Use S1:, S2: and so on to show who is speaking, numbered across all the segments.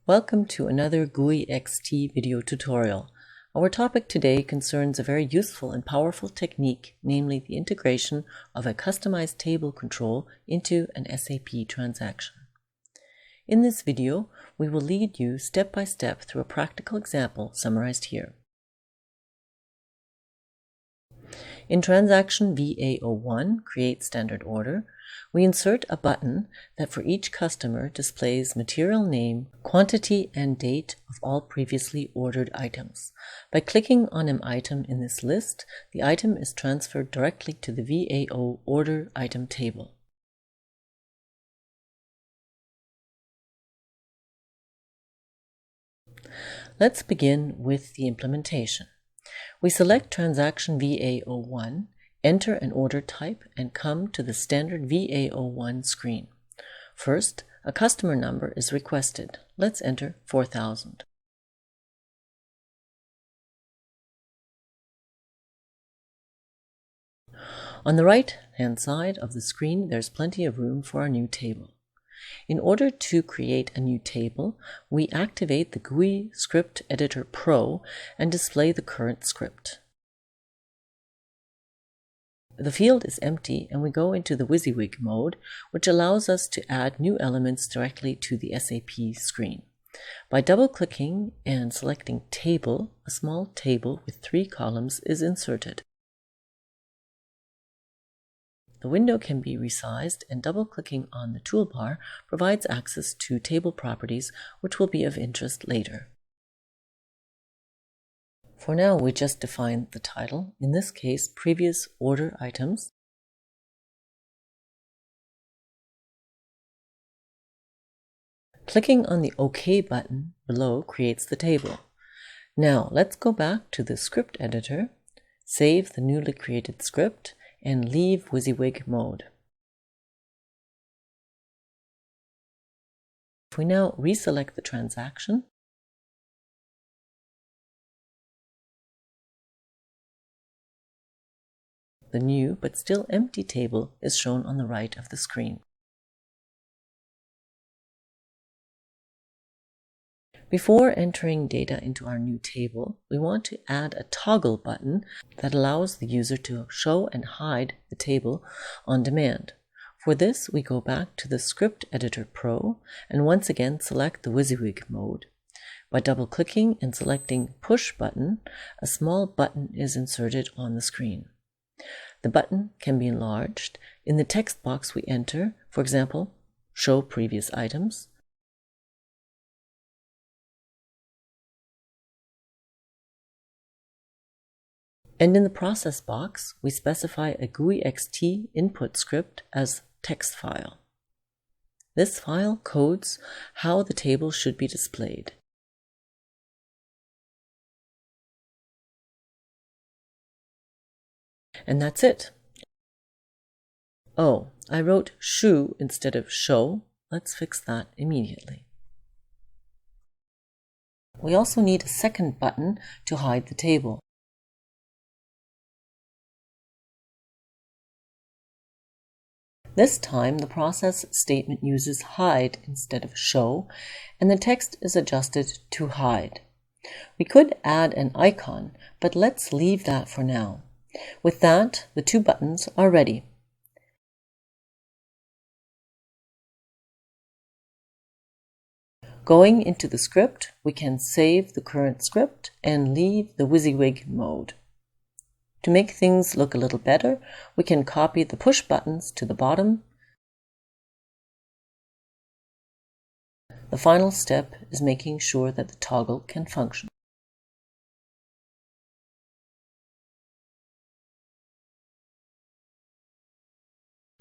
S1: Welcome to another GUI XT video tutorial. Our topic today concerns a very useful and powerful technique, namely the integration of a customized table control into an SAP transaction. In this video, we will lead you step by step through a practical example summarized here. In transaction VA01, Create Standard Order, we insert a button that for each customer displays material name, quantity, and date of all previously ordered items. By clicking on an item in this list, the item is transferred directly to the VAO order item table. Let's begin with the implementation. We select transaction VA01, enter an order type, and come to the standard VA01 screen. First, a customer number is requested. Let's enter 4000. On the right-hand side of the screen, there's plenty of room for our new table. In order to create a new table, we activate the GUI Script Editor Pro and display the current script. The field is empty and we go into the WYSIWYG mode, which allows us to add new elements directly to the SAP screen. By double-clicking and selecting Table, a small table with 3 columns is inserted. The window can be resized, and double-clicking on the toolbar provides access to table properties, which will be of interest later. For now, we just define the title, in this case, Previous Order Items. Clicking on the OK button below creates the table. Now, let's go back to the script editor, save the newly created script, and leave WYSIWYG mode. If we now reselect the transaction, the new but still empty table is shown on the right of the screen. Before entering data into our new table, we want to add a toggle button that allows the user to show and hide the table on demand. For this, we go back to the Script Editor Pro and once again select the WYSIWYG mode. By double-clicking and selecting Push button, a small button is inserted on the screen. The button can be enlarged. In the text box we enter, for example, Show Previous Items, and in the process box, we specify a GUI XT input script as text file. This file codes how the table should be displayed. And that's it. Oh, I wrote shoe instead of show. Let's fix that immediately. We also need a second button to hide the table. This time, the process statement uses hide instead of show, and the text is adjusted to hide. We could add an icon, but let's leave that for now. With that, the 2 buttons are ready. Going into the script, we can save the current script and leave the WYSIWYG mode. To make things look a little better, we can copy the push buttons to the bottom. The final step is making sure that the toggle can function.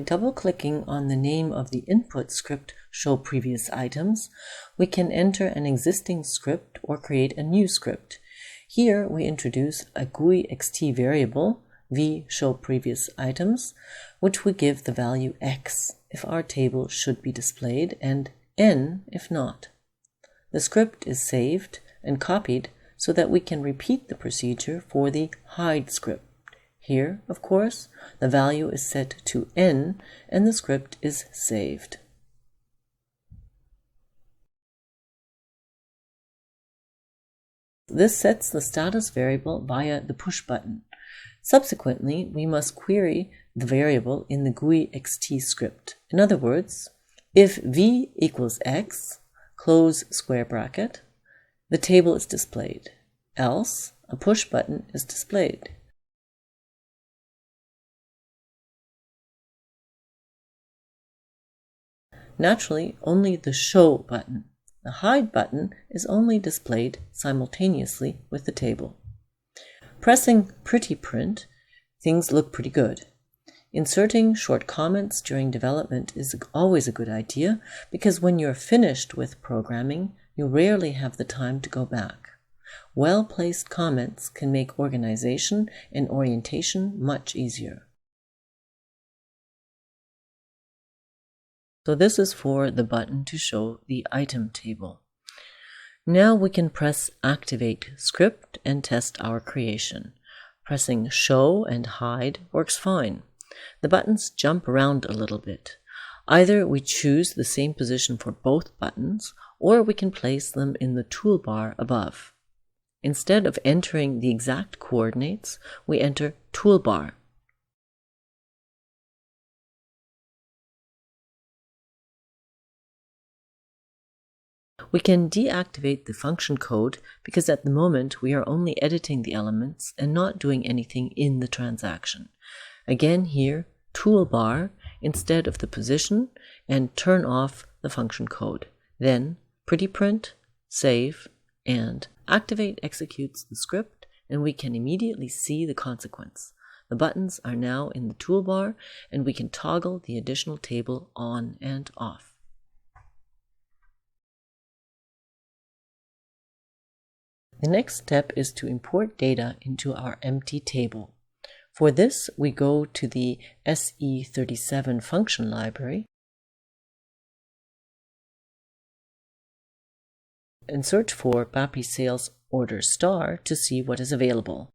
S1: Double-clicking on the name of the input script, Show Previous Items, we can enter an existing script or create a new script. Here we introduce a GUI XT variable, vShowPreviousItems, which we give the value x if our table should be displayed and n if not. The script is saved and copied so that we can repeat the procedure for the hide script. Here, of course, the value is set to n and the script is saved. This sets the status variable via the push button. Subsequently, we must query the variable in the GUI-xt script. In other words, if v equals x, close square bracket, the table is displayed. Else, a push button is displayed. Naturally, only the show button. The hide button is only displayed simultaneously with the table. Pressing Pretty Print, things look pretty good. Inserting short comments during development is always a good idea because when you're finished with programming, you rarely have the time to go back. Well-placed comments can make organization and orientation much easier. So this is for the button to show the item table. Now we can press Activate Script and test our creation. Pressing Show and Hide works fine. The buttons jump around a little bit. Either we choose the same position for both buttons, or we can place them in the toolbar above. Instead of entering the exact coordinates, we enter Toolbar. We can deactivate the function code because at the moment we are only editing the elements and not doing anything in the transaction. Again here, toolbar instead of the position, and turn off the function code. Then Pretty Print, Save, and Activate executes the script, and we can immediately see the consequence. The buttons are now in the toolbar, and we can toggle the additional table on and off. The next step is to import data into our empty table. For this, we go to the SE37 function library and search for BAPI sales order star to see what is available.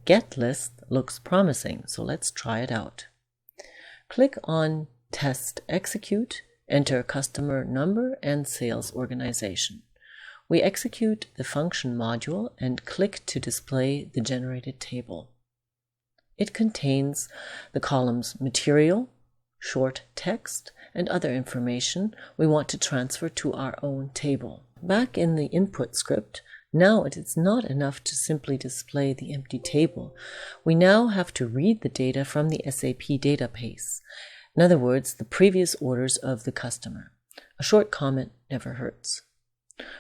S1: Get list looks promising, so let's try it out. Click on Test Execute, enter customer number and sales organization. We execute the function module and click to display the generated table. It contains the columns material, short text, and other information we want to transfer to our own table. Back in the input script, now it is not enough to simply display the empty table. We now have to read the data from the SAP database. In other words, the previous orders of the customer. A short comment never hurts.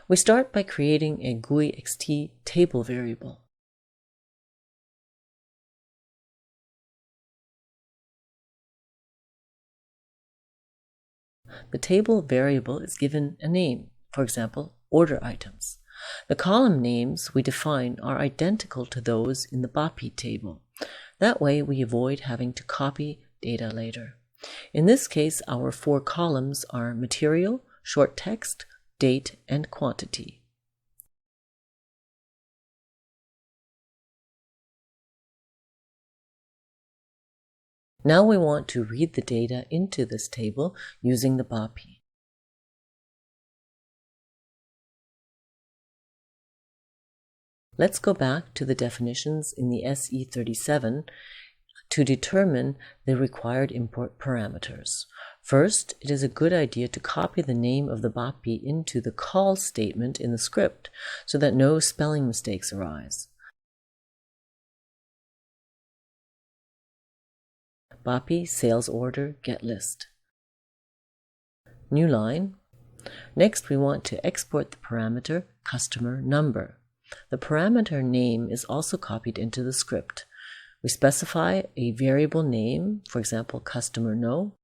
S1: We start by creating a GUI-xt table variable. The table variable is given a name, for example, order items. The column names we define are identical to those in the BAPI table. That way we avoid having to copy data later. In this case, our 4 columns are material, short text, date, and quantity. Now we want to read the data into this table using the BAPI. Let's go back to the definitions in the SE37 to determine the required import parameters. First, it is a good idea to copy the name of the BAPI into the call statement in the script so that no spelling mistakes arise. BAPI sales order get list. New line. Next, we want to export the parameter customer number. The parameter name is also copied into the script. We specify a variable name, for example, customer no.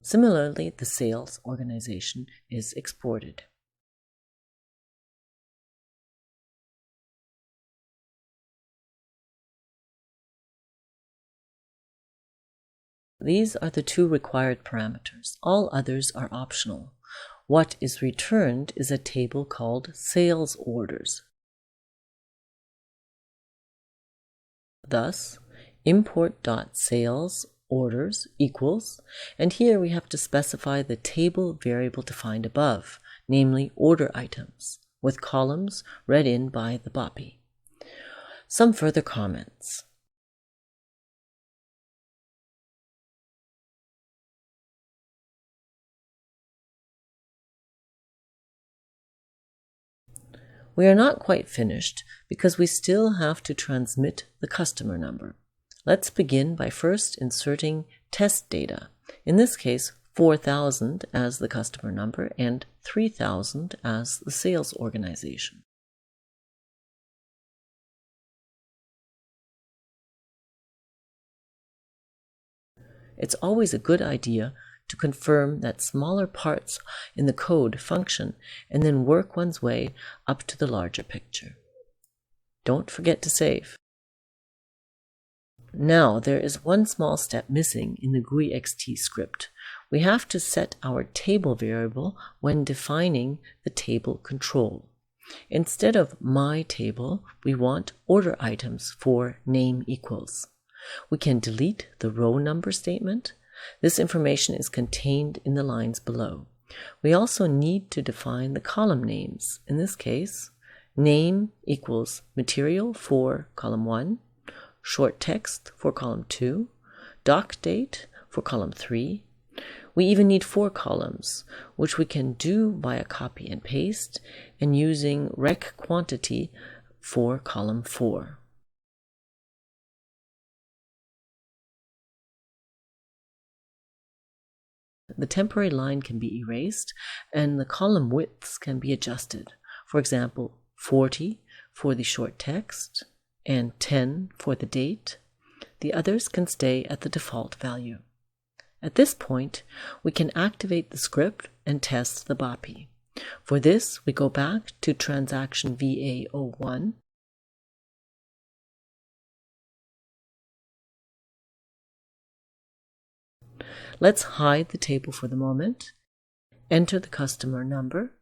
S1: Similarly, the sales organization is exported. These are the 2 required parameters. All others are optional. What is returned is a table called sales orders. Thus, import.sales orders equals, and here we have to specify the table variable defined above, namely order items, with columns read in by the BOPI. Some further comments. We are not quite finished because we still have to transmit the customer number. Let's begin by first inserting test data, in this case 4,000 as the customer number and 3,000 as the sales organization. It's always a good idea to confirm that smaller parts in the code function and then work one's way up to the larger picture. Don't forget to save. Now there is one small step missing in the GUI-XT script. We have to set our table variable when defining the table control. Instead of my table, we want order items for name equals. We can delete the row number statement. This information is contained in the lines below. We also need to define the column names. In this case, name equals material for column 1, short text for column 2, doc date for column 3. We even need 4 columns, which we can do via copy and paste and using rec quantity for column 4. The temporary line can be erased and the column widths can be adjusted. For example, 40 for the short text and 10 for the date. The others can stay at the default value. At this point, we can activate the script and test the BOPI. For this, we go back to transaction VA01. Let's hide the table for the moment, enter the customer number,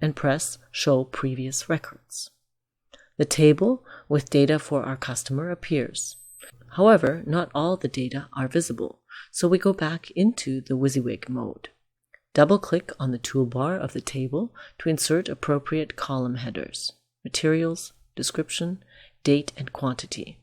S1: and press Show Previous Records. The table with data for our customer appears. However, not all the data are visible, so we go back into the WYSIWYG mode. Double-click on the toolbar of the table to insert appropriate column headers, materials, description, date, and quantity.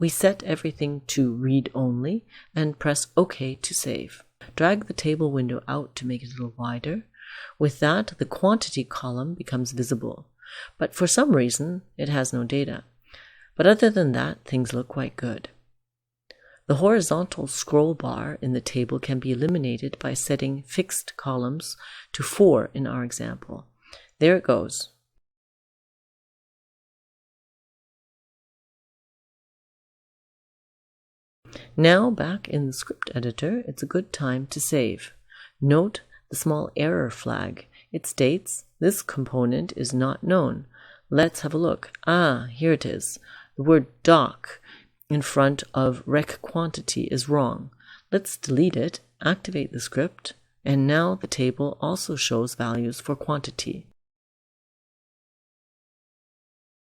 S1: We set everything to read only and press OK to save. Drag the table window out to make it a little wider. With that, the quantity column becomes visible, but for some reason it has no data. But other than that, things look quite good. The horizontal scroll bar in the table can be eliminated by setting fixed columns to 4 in our example. There it goes. Now back in the script editor, it's a good time to save. Note the small error flag. It states this component is not known. Let's have a look. Here it is. The word doc in front of rec quantity is wrong. Let's delete it, activate the script, and now the table also shows values for quantity.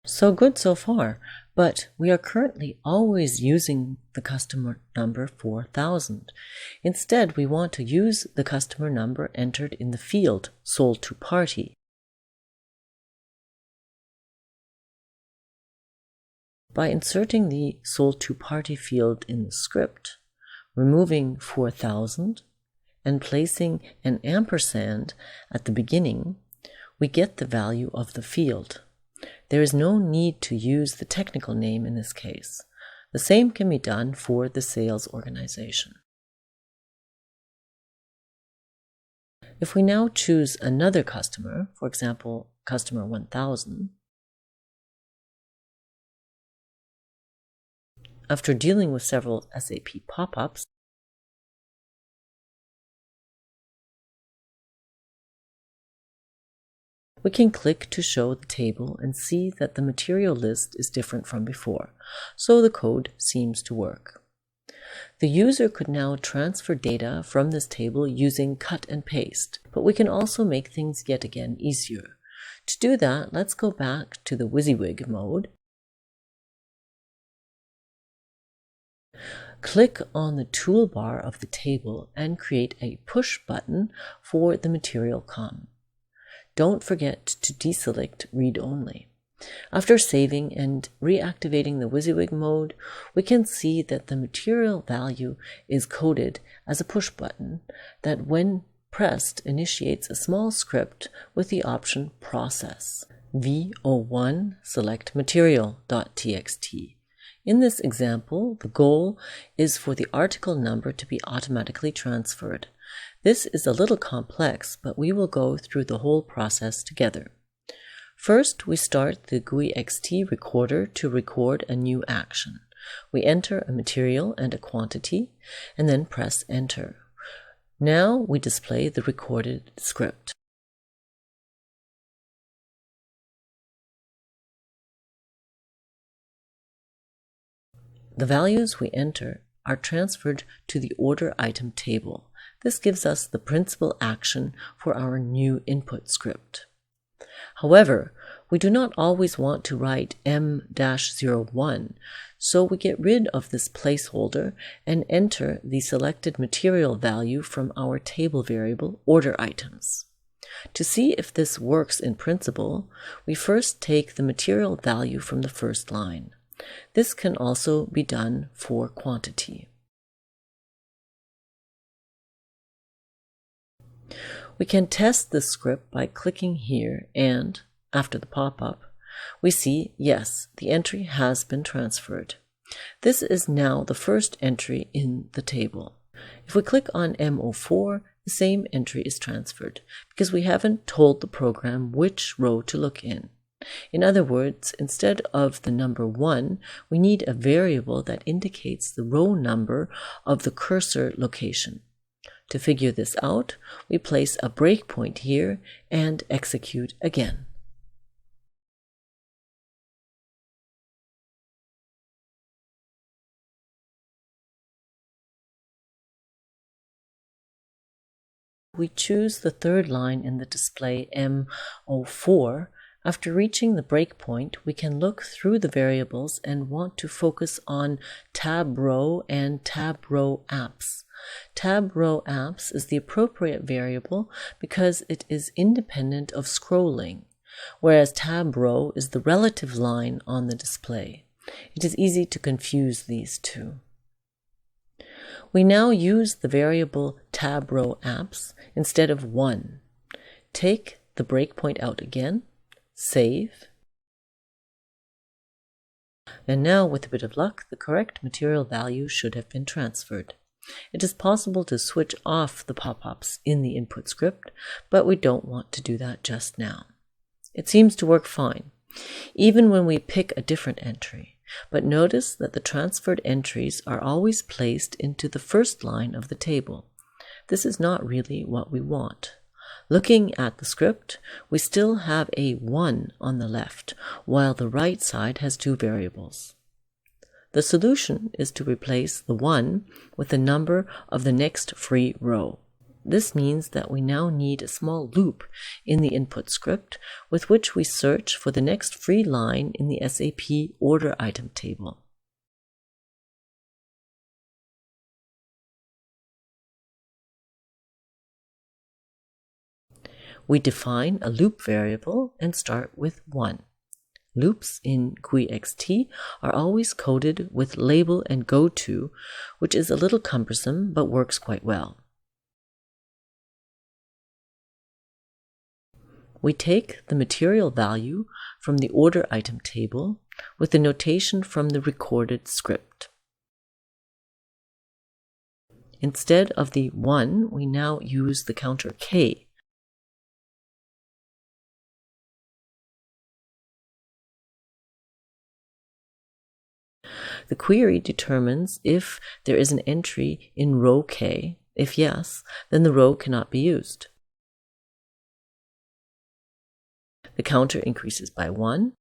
S1: So good so far, but we are currently always using the customer number 4,000. Instead, we want to use the customer number entered in the field sold to party. By inserting the sold to party field in the script, removing 4,000, and placing an ampersand at the beginning, we get the value of the field. There is no need to use the technical name in this case. The same can be done for the sales organization. If we now choose another customer, for example, customer 1000, after dealing with several SAP pop-ups, We can click to show the table and see that the material list is different from before, so the code seems to work. The user could now transfer data from this table using cut and paste, but we can also make things yet again easier. To do that, let's go back to the WYSIWYG mode. Click on the toolbar of the table and create a push button for the material column. Don't forget to deselect Read Only. After saving and reactivating the WYSIWYG mode, we can see that the material value is coded as a push button that, when pressed, initiates a small script with the option Process. V01 select material.txt. In this example, the goal is for the article number to be automatically transferred. This is a little complex, but we will go through the whole process together. First, we start the GUI-XT recorder to record a new action. We enter a material and a quantity, and then press Enter. Now we display the recorded script. The values we enter are transferred to the order item table. This gives us the principal action for our new input script. However, we do not always want to write M-01, so we get rid of this placeholder and enter the selected material value from our table variable order items. To see if this works in principle, we first take the material value from the first line. This can also be done for quantity. We can test the script by clicking here and, after the pop-up, we see, yes, the entry has been transferred. This is now the first entry in the table. If we click on M04, the same entry is transferred because we haven't told the program which row to look in. In other words, instead of the number 1, we need a variable that indicates the row number of the cursor location. To figure this out, we place a breakpoint here and execute again. We choose the third line in the display M04. After reaching the breakpoint, we can look through the variables and want to focus on tab row and tab row apps. Tab row apps is the appropriate variable because it is independent of scrolling, whereas tab row is the relative line on the display. It is easy to confuse these two. We now use the variable tab row apps instead of 1. Take the breakpoint out again, save, and now with a bit of luck, the correct material value should have been transferred. It is possible to switch off the pop-ups in the input script, but we don't want to do that just now. It seems to work fine, even when we pick a different entry. But notice that the transferred entries are always placed into the first line of the table. This is not really what we want. Looking at the script, we still have a 1 on the left, while the right side has 2 variables. The solution is to replace the 1 with the number of the next free row. This means that we now need a small loop in the input script with which we search for the next free line in the SAP order item table. We define a loop variable and start with 1. Loops in GUI-XT are always coded with label and goto, which is a little cumbersome but works quite well. We take the material value from the order item table with the notation from the recorded script. Instead of the 1, we now use the counter k. The query determines if there is an entry in row k. If yes, then the row cannot be used. the counter increases by 1.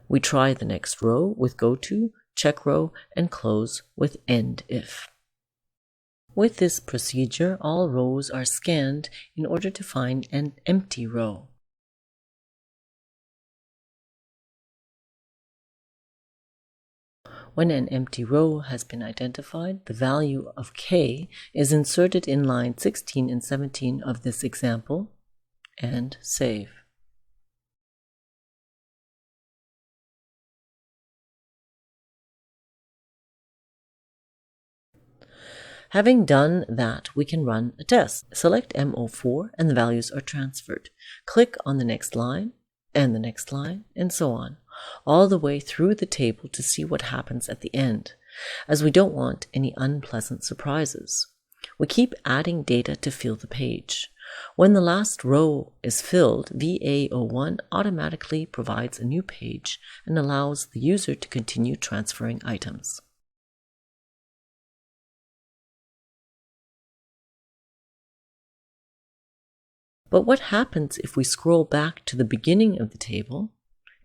S1: We try the next row with goto, check row, and close with end if. With this procedure, all rows are scanned in order to find an empty row. When an empty row has been identified, the value of k is inserted in line 16 and 17 of this example, and save. Having done that, we can run a test. Select M04 and the values are transferred. Click on the next line, and the next line, and so on, all the way through the table to see what happens at the end, as we don't want any unpleasant surprises. We keep adding data to fill the page. When the last row is filled, VA01 automatically provides a new page and allows the user to continue transferring items. But what happens if we scroll back to the beginning of the table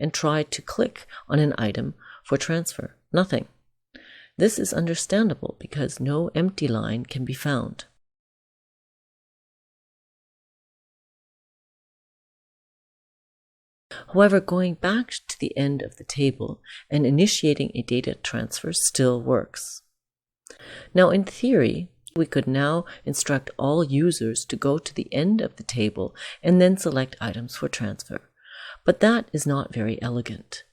S1: and try to click on an item for transfer? Nothing. This is understandable because no empty line can be found. However, going back to the end of the table and initiating a data transfer still works. Now, in theory, we could now instruct all users to go to the end of the table and then select items for transfer. But that is not very elegant.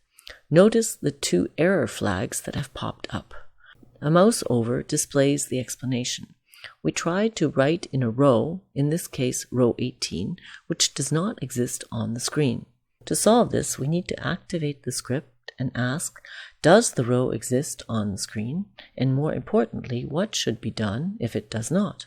S1: Notice the 2 error flags that have popped up. A mouse over displays the explanation. We tried to write in a row, in this case row 18, which does not exist on the screen. To solve this, we need to activate the script and ask, does the row exist on the screen? And more importantly, what should be done if it does not?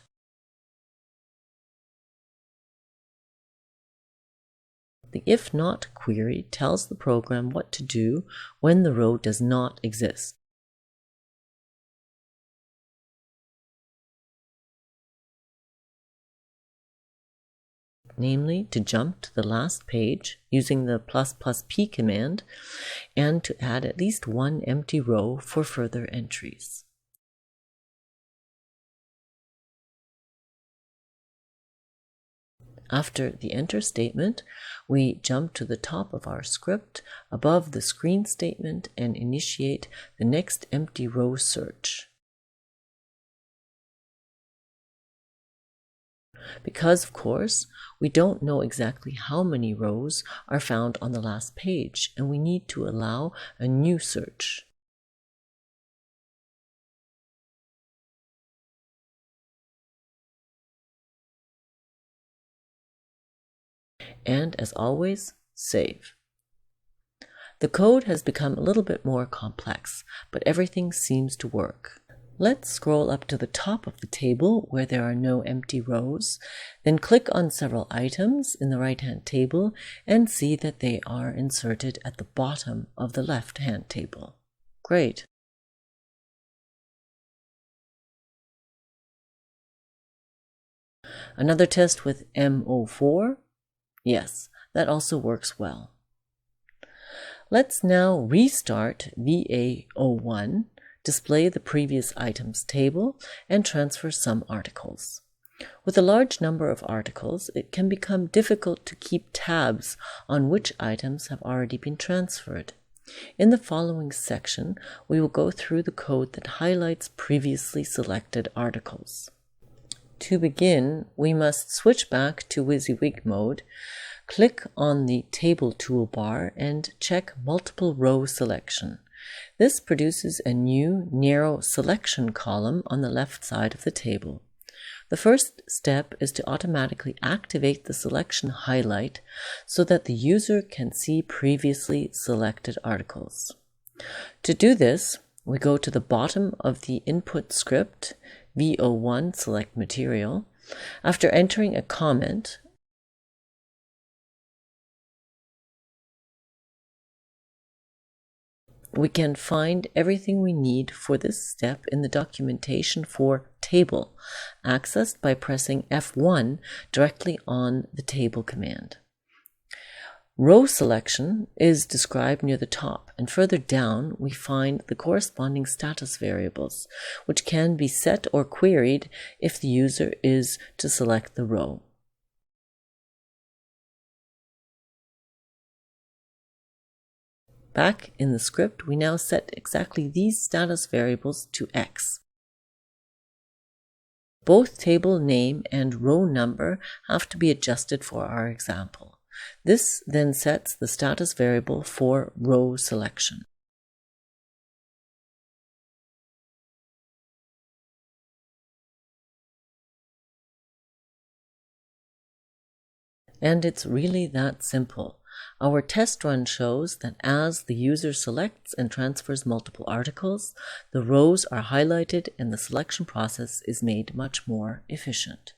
S1: The if not query tells the program what to do when the row does not exist. Namely, to jump to the last page using the ++p command and to add at least 1 empty row for further entries. After the enter statement, we jump to the top of our script above the screen statement and initiate the next empty row search. Because, of course, we don't know exactly how many rows are found on the last page, and we need to allow a new search. And as always, save. The code has become a little bit more complex, but everything seems to work. Let's scroll up to the top of the table where there are no empty rows, then click on several items in the right-hand table and see that they are inserted at the bottom of the left-hand table. Great. Another test with M04. Yes, that also works well. Let's now restart VA01, display the previous items table, and transfer some articles. With a large number of articles, it can become difficult to keep tabs on which items have already been transferred. In the following section, we will go through the code that highlights previously selected articles. To begin, we must switch back to WYSIWYG mode, click on the table toolbar, and check multiple row selection. This produces a new narrow selection column on the left side of the table. The first step is to automatically activate the selection highlight so that the user can see previously selected articles. To do this, we go to the bottom of the input script, VO1 select material. After entering a comment, We can find everything we need for this step in the documentation for table, accessed by pressing F1 directly on the table command. Row selection is described near the top, and further down we find the corresponding status variables, which can be set or queried if the user is to select the row. Back in the script, we now set exactly these status variables to X. Both table name and row number have to be adjusted for our example. This then sets the status variable for row selection. And it's really that simple. Our test run shows that as the user selects and transfers multiple articles, the rows are highlighted and the selection process is made much more efficient.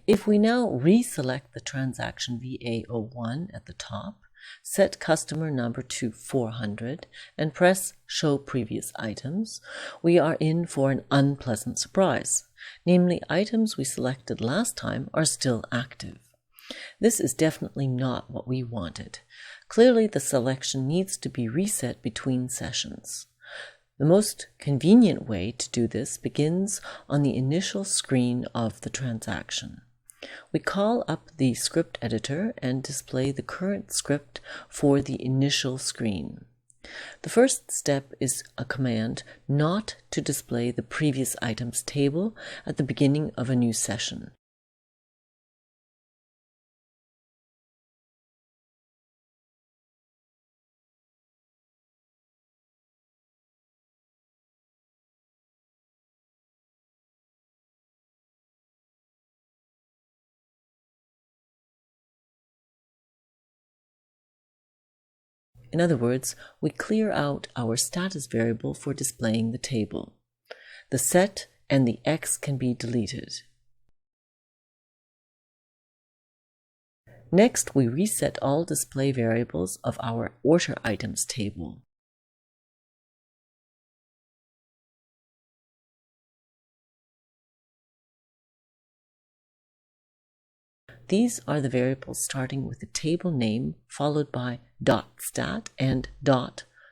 S1: If we now reselect the transaction VA01 at the top, set customer number to 400, and press Show Previous Items, we are in for an unpleasant surprise. Namely, items we selected last time are still active. This is definitely not what we wanted. Clearly, the selection needs to be reset between sessions. The most convenient way to do this begins on the initial screen of the transaction. We call up the script editor and display the current script for the initial screen. The first step is a command not to display the previous items table at the beginning of a new session. In other words, we clear out our status variable for displaying the table. The set and the X can be deleted. Next, we reset all display variables of our order items table. These are the variables starting with the table name followed by .stat and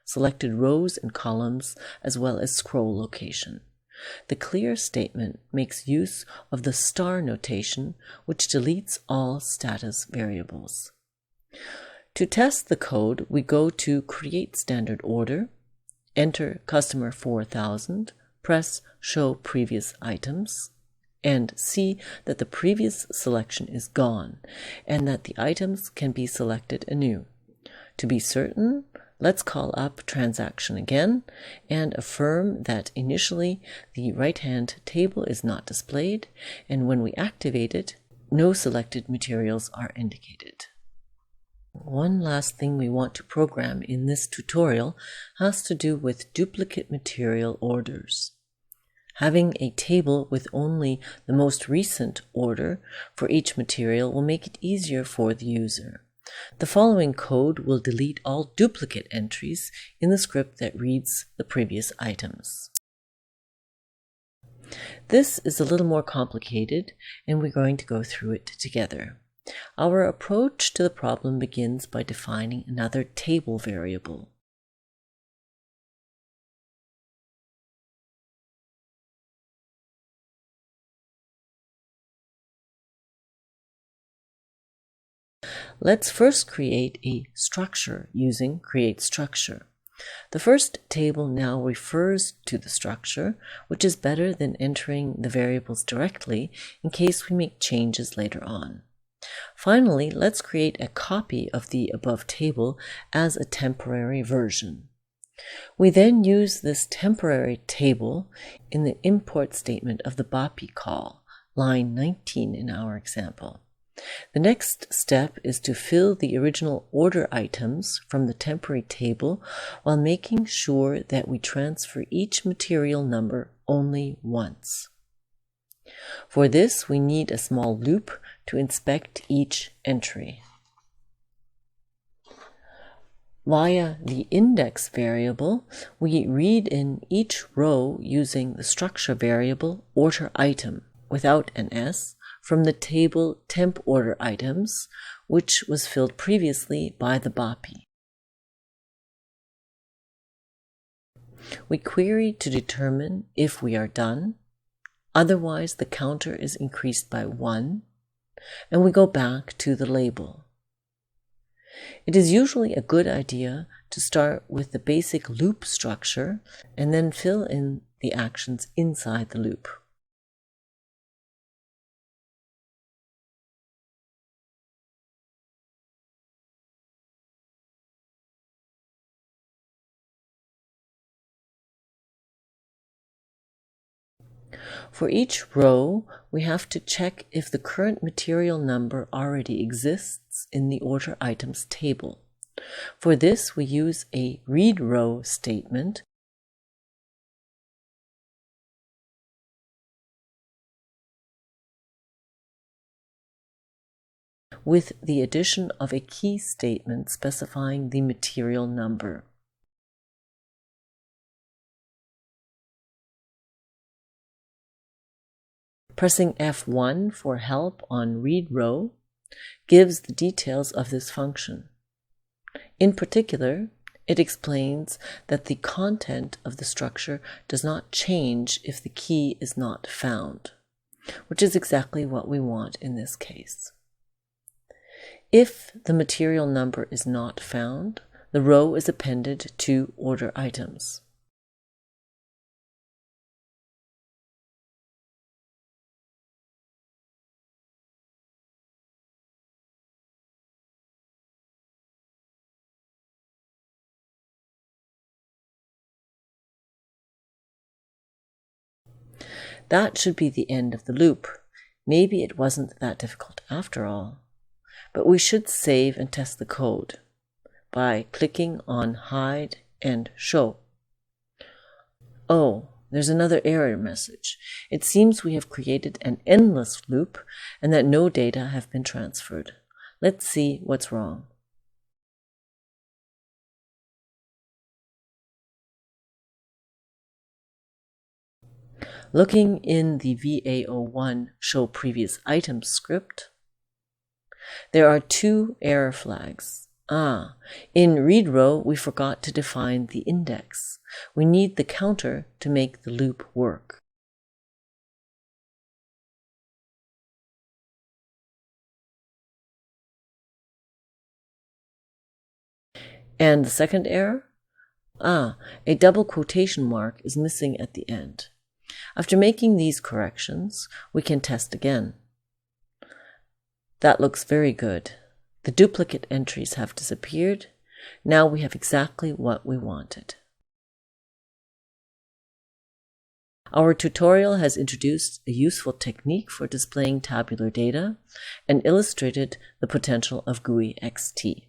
S1: selected rows and columns as well as scroll location. The clear statement makes use of the star notation, which deletes all status variables. To test the code, we go to Create Standard Order, enter Customer 4000, press Show Previous Items, and see that the previous selection is gone and that the items can be selected anew. To be certain, let's call up transaction again and affirm that initially the right-hand table is not displayed, and when we activate it, no selected materials are indicated. One last thing we want to program in this tutorial has to do with duplicate material orders. Having a table with only the most recent order for each material will make it easier for the user. The following code will delete all duplicate entries in the script that reads the previous items. This is a little more complicated, and we're going to go through it together. Our approach to the problem begins by defining another table variable. Let's first create a structure using createStructure. The first table now refers to the structure, which is better than entering the variables directly in case we make changes later on. Finally, let's create a copy of the above table as a temporary version. We then use this temporary table in the import statement of the BAPI call, line 19 in our example. The next step is to fill the original order items from the temporary table while making sure that we transfer each material number only once. For this, we need a small loop to inspect each entry. Via the index variable, we read in each row using the structure variable order item without an S from the table temp order items, which was filled previously by the BAPI. We query to determine if we are done, otherwise the counter is increased by 1, and we go back to the label. It is usually a good idea to start with the basic loop structure and then fill in the actions inside the loop. For each row, we have to check if the current material number already exists in the order items table. For this, we use a read row statement with the addition of a key statement specifying the material number. Pressing F1 for help on read row gives the details of this function. In particular, it explains that the content of the structure does not change if the key is not found, which is exactly what we want in this case. If the material number is not found, the row is appended to order items. That should be the end of the loop. Maybe it wasn't that difficult after all. But we should save and test the code by clicking on Hide and Show. Oh, there's another error message. It seems we have created an endless loop and that no data have been transferred. Let's see what's wrong. Looking in the VA01 Show Previous Items script, there are two error flags. In read row, we forgot to define the index. We need the counter to make the loop work. And the second error? A double quotation mark is missing at the end. After making these corrections, we can test again. That looks very good. The duplicate entries have disappeared. Now we have exactly what we wanted. Our tutorial has introduced a useful technique for displaying tabular data and illustrated the potential of GUI XT.